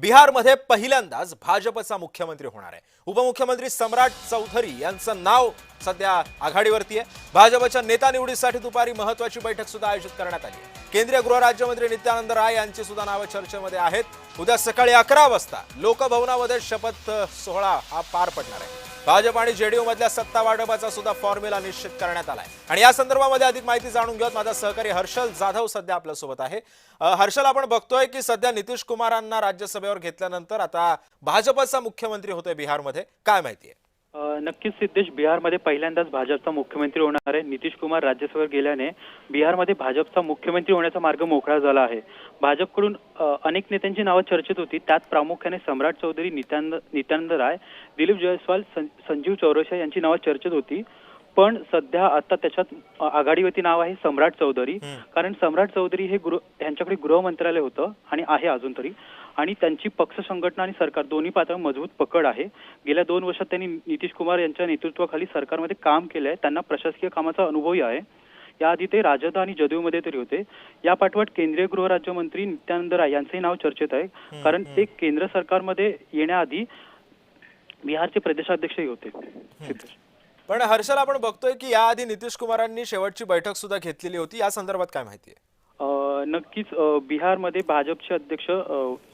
बिहारमध्ये पहिल्यांदाच भाजपचा मुख्यमंत्री होणार आहे। उपमुख्यमंत्री सम्राट चौधरी यांचं नाव सध्या आघाडीवरती आहे। भाजपच्या नेता निवडीसाठी दुपारी महत्त्वाची बैठक सुद्धा आयोजित करण्यात आली आहे। केंद्रीय गृह राज्यमंत्री नित्यानंद राय यांची सुद्धा नावे चर्चेमध्ये आहेत। उद्या सकाळी 11 वाजता लोकभवनामध्ये शपथ सोहळा हा पार पडणार आहे। भाजप आणि जेडीयू मधल्या सत्ता वाटपाचा सुद्धा फॉर्म्युला निश्चित करण्यात आलाय आणि या संदर्भामध्ये अधिक माहिती जाणून घेऊन माझा सहकारी हर्षल जाधव सध्या आपल्या सोबत आहे। हर्षल, आपण बघतोय की सध्या नितीश कुमारांना राज्यसभेवर घेतल्यानंतर आता भाजपचा मुख्यमंत्री होतोय बिहारमध्ये, काय माहिती आहे? नक्कीच सिद्धेश, बिहारमध्ये पहिल्यांदाच भाजपचा मुख्यमंत्री होणार आहे। नितीश कुमार राज्यसभेवर गेल्याने बिहारमध्ये भाजपचा मुख्यमंत्री होण्याचा मार्ग मोकळा झाला आहे। भाजपकडून अनेक नेत्यांची नावं चर्चेत होती। त्यात प्रामुख्याने सम्राट चौधरी, नित्यानंद राय, दिलीप जायसवाल, संजीव चौरसिया यांची नावं चर्चेत होती। पण सध्या आता त्याच्यात आघाडीवरती नाव आहे सम्राट चौधरी, कारण सम्राट चौधरी हे यांच्याकडे गृह मंत्रालय होतं आणि आहे अजून तरी, आणि त्यांची पक्ष संघटना आणि सरकार दोन्ही पातळीवर मजबूत पकड आहे। गेल्या 2 वर्षात त्यांनी नितीश कुमार यांच्या नेतृत्वाखाली सरकारमध्ये काम केलंय। त्यांना प्रशासकीय कामाचा अनुभवही आहे। याआधी ते राजद आणि जदयूमध्ये तरी होते। या पाठोपाठ केंद्रीय गृह राज्यमंत्री नित्यानंद राय यांचंही नाव चर्चेत आहे, कारण ते केंद्र सरकारमध्ये येण्याआधी बिहारचे प्रदेशाध्यक्षही होते। पण हर्षल, आपण बघतोय की याआधी नितीश कुमारांनी शेवटची बैठक सुद्धा घेतलेली होती, या संदर्भात काय माहिती आहे? नक्कीच बिहारमध्ये भाजपचे अध्यक्ष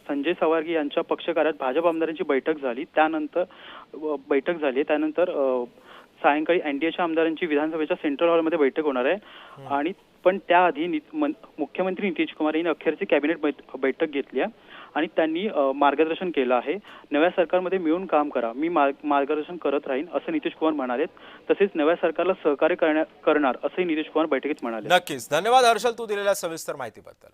संजय सवारगी यांच्या पक्षकारात भाजप आमदारांची बैठक झाली। त्यानंतर सायंकाळी एनडीएच्या आमदारांची विधानसभेच्या सेंट्रल हॉलमध्ये बैठक होणार आहे। आणि पण त्याआधी मुख्यमंत्री नितीश कुमार यांनी अखेरची कॅबिनेट बैठक घेतली आहे आणि त्यांनी मार्गदर्शन केलं आहे। नव्या सरकारमध्ये मिळून काम करा, मी मार्गदर्शन करत राहीन असं नितीश कुमार म्हणाले। तसेच नव्या सरकारला सहकार्य करणार असंही नितीश कुमार बैठकीत म्हणाले। नक्कीच, धन्यवाद हर्षल, तू दिलेल्या सविस्तर माहितीबद्दल।